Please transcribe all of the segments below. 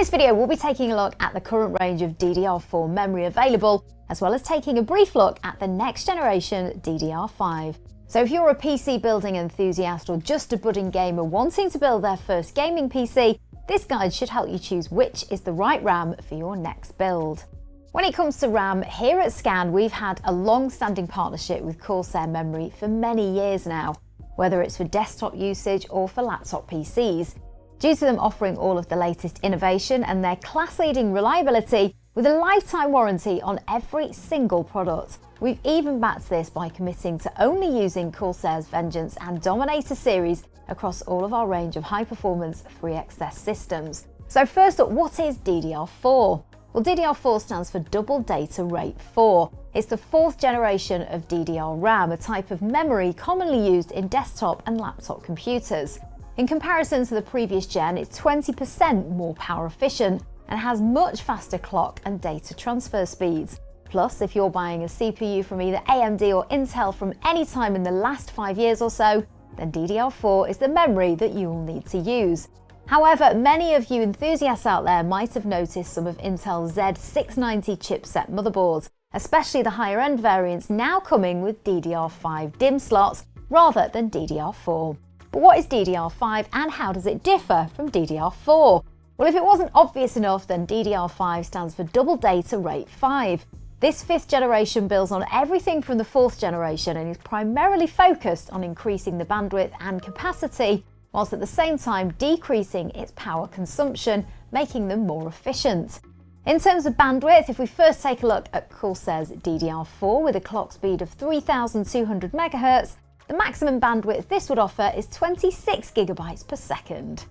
this video, we'll be taking a look at the current range of DDR4 memory available, as well as taking a brief look at the next generation DDR5. So if you're a PC building enthusiast or just a budding gamer wanting to build their first gaming PC, this guide should help you choose which is the right RAM for your next build. When it comes to RAM, here at Scan, we've had a long-standing partnership with Corsair Memory for many years now, whether it's for desktop usage or for laptop PCs. Due to them offering all of the latest innovation and their class-leading reliability with a lifetime warranty on every single product. We've even backed this by committing to only using Corsair's Vengeance and Dominator series across all of our range of high-performance 3XS systems. So first up, what is DDR4? Well, DDR4 stands for Double Data Rate 4. It's the fourth generation of DDR RAM, a type of memory commonly used in desktop and laptop computers. In comparison to the previous gen, it's 20% more power efficient and has much faster clock and data transfer speeds. Plus, if you're buying a CPU from either AMD or Intel from any time in the last 5 years or so, then DDR4 is the memory that you'll need to use. However, many of you enthusiasts out there might have noticed some of Intel's Z690 chipset motherboards, especially the higher end variants now coming with DDR5 DIMM slots rather than DDR4. But what is DDR5 and how does it differ from DDR4? Well, if it wasn't obvious enough, then DDR5 stands for Double Data Rate 5. This fifth generation builds on everything from the fourth generation and is primarily focused on increasing the bandwidth and capacity, whilst at the same time decreasing its power consumption, making them more efficient. In terms of bandwidth, if we first take a look at Corsair's DDR4 with a clock speed of 3200 MHz, the maximum bandwidth this would offer is 26 GB per second.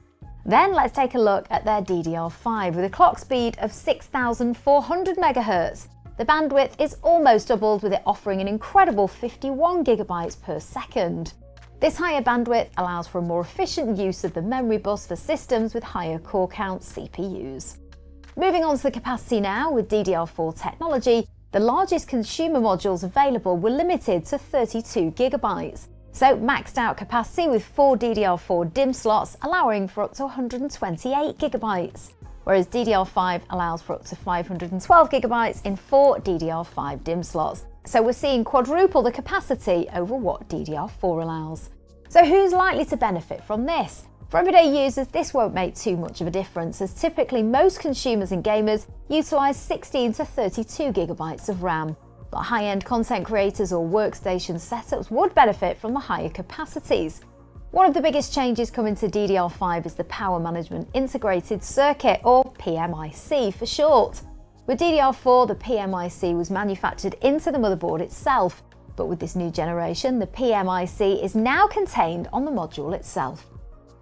Then let's take a look at their DDR5 with a clock speed of 6400 MHz. The bandwidth is almost doubled, with it offering an incredible 51 GB per second. This higher bandwidth allows for a more efficient use of the memory bus for systems with higher core count CPUs. Moving on to the capacity now, with DDR4 technology, the largest consumer modules available were limited to 32 GB. So maxed out capacity with 4 DDR4 DIMM slots allowing for up to 128 GB, whereas DDR5 allows for up to 512 GB in 4 DDR5 DIMM slots. So we're seeing quadruple the capacity over what DDR4 allows. So who's likely to benefit from this? For everyday users, this won't make too much of a difference, as typically most consumers and gamers utilise 16 to 32 GB of RAM. But high-end content creators or workstation setups would benefit from the higher capacities. One of the biggest changes coming to DDR5 is the Power Management Integrated Circuit, or PMIC for short. With DDR4, the PMIC was manufactured into the motherboard itself, but with this new generation, the PMIC is now contained on the module itself.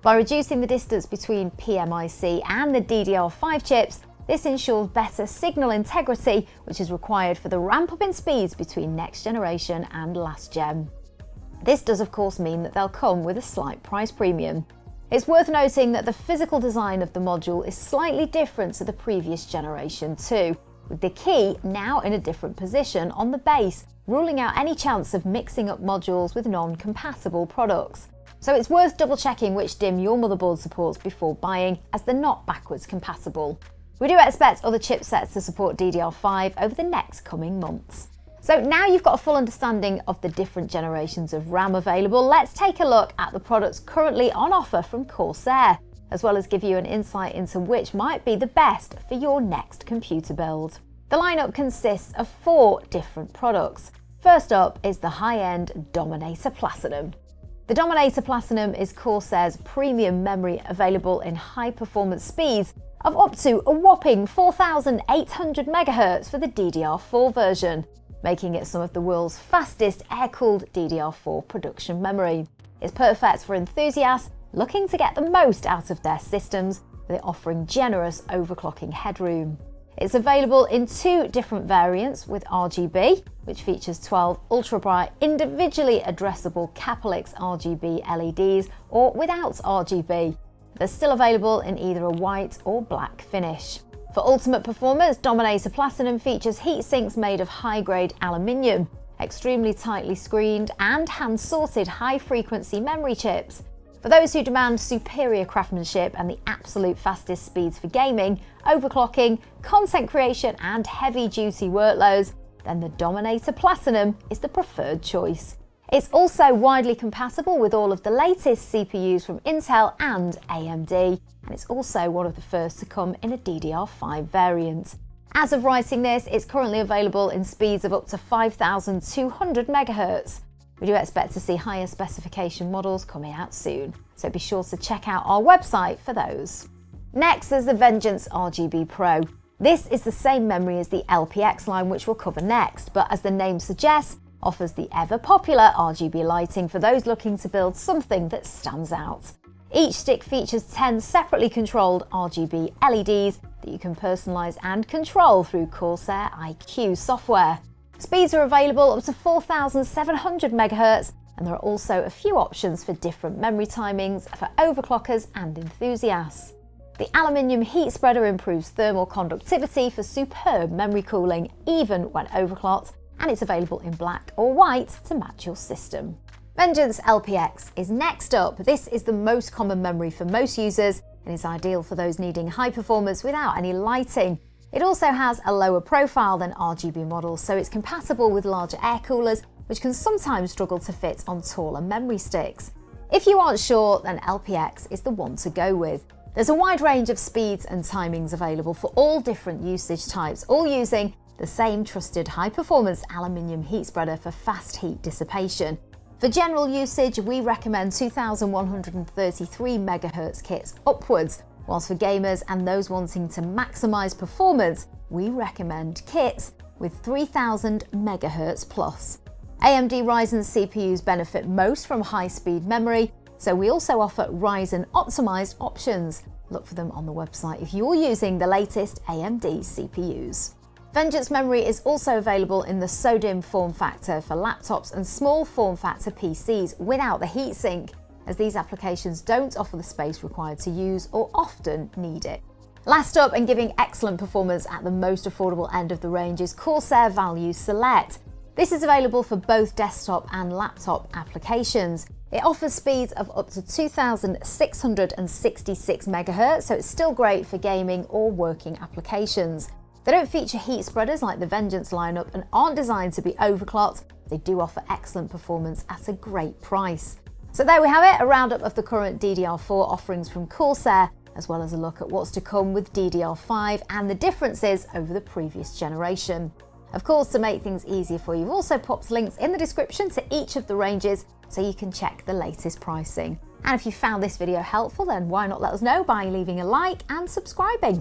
By reducing the distance between PMIC and the DDR5 chips, this ensures better signal integrity, which is required for the ramp up in speeds between next generation and last gen. This does of course mean that they'll come with a slight price premium. It's worth noting that the physical design of the module is slightly different to the previous generation too, with the key now in a different position on the base, ruling out any chance of mixing up modules with non-compatible products. So it's worth double checking which DIMM your motherboard supports before buying, as they're not backwards compatible. We do expect other chipsets to support DDR5 over the next coming months. So now you've got a full understanding of the different generations of RAM available, let's take a look at the products currently on offer from Corsair, as well as give you an insight into which might be the best for your next computer build. The lineup consists of 4 different products. First up is the high-end Dominator Platinum. The Dominator Platinum is Corsair's premium memory, available in high-performance speeds of up to a whopping 4800 MHz for the DDR4 version, making it some of the world's fastest air-cooled DDR4 production memory. It's perfect for enthusiasts looking to get the most out of their systems, with it offering generous overclocking headroom. It's available in 2 different variants, with RGB, which features 12 ultra-bright, individually addressable Caplex RGB LEDs, or without RGB. They're still available in either a white or black finish. For ultimate performance, Dominator Platinum features heatsinks made of high-grade aluminium, extremely tightly screened and hand-sorted high-frequency memory chips, For those who demand superior craftsmanship and the absolute fastest speeds for gaming, overclocking, content creation and heavy-duty workloads, then the Dominator Platinum is the preferred choice. It's also widely compatible with all of the latest CPUs from Intel and AMD, and it's also one of the first to come in a DDR5 variant. As of writing this, it's currently available in speeds of up to 5,200 MHz. We do expect to see higher specification models coming out soon, so be sure to check out our website for those. Next, there's the Vengeance RGB Pro. This is the same memory as the LPX line, which we'll cover next, but as the name suggests, offers the ever-popular RGB lighting for those looking to build something that stands out. Each stick features 10 separately controlled RGB LEDs that you can personalise and control through Corsair iQ software. Speeds are available up to 4,700 MHz, and there are also a few options for different memory timings for overclockers and enthusiasts. The aluminium heat spreader improves thermal conductivity for superb memory cooling, even when overclocked, and it's available in black or white to match your system. Vengeance LPX is next up. This is the most common memory for most users and is ideal for those needing high performance without any lighting. It also has a lower profile than RGB models, so it's compatible with larger air coolers, which can sometimes struggle to fit on taller memory sticks. If you aren't sure, then LPX is the one to go with. There's a wide range of speeds and timings available for all different usage types, all using the same trusted high-performance aluminium heat spreader for fast heat dissipation. For general usage, we recommend 2,133 MHz kits upwards, whilst for gamers and those wanting to maximise performance, we recommend kits with 3,000 MHz plus. AMD Ryzen CPUs benefit most from high-speed memory, so we also offer Ryzen optimised options. Look for them on the website if you're using the latest AMD CPUs. Vengeance memory is also available in the SODIMM form factor for laptops and small form factor PCs without the heatsink, as these applications don't offer the space required to use or often need it. Last up, and giving excellent performance at the most affordable end of the range, is Corsair Value Select. This is available for both desktop and laptop applications. It offers speeds of up to 2,666 MHz, so it's still great for gaming or working applications. They don't feature heat spreaders like the Vengeance lineup and aren't designed to be overclocked. They do offer excellent performance at a great price. So there we have it, a roundup of the current DDR4 offerings from Corsair, as well as a look at what's to come with DDR5 and the differences over the previous generation. Of course, to make things easier for you, we've also popped links in the description to each of the ranges so you can check the latest pricing. And if you found this video helpful, then why not let us know by leaving a like and subscribing.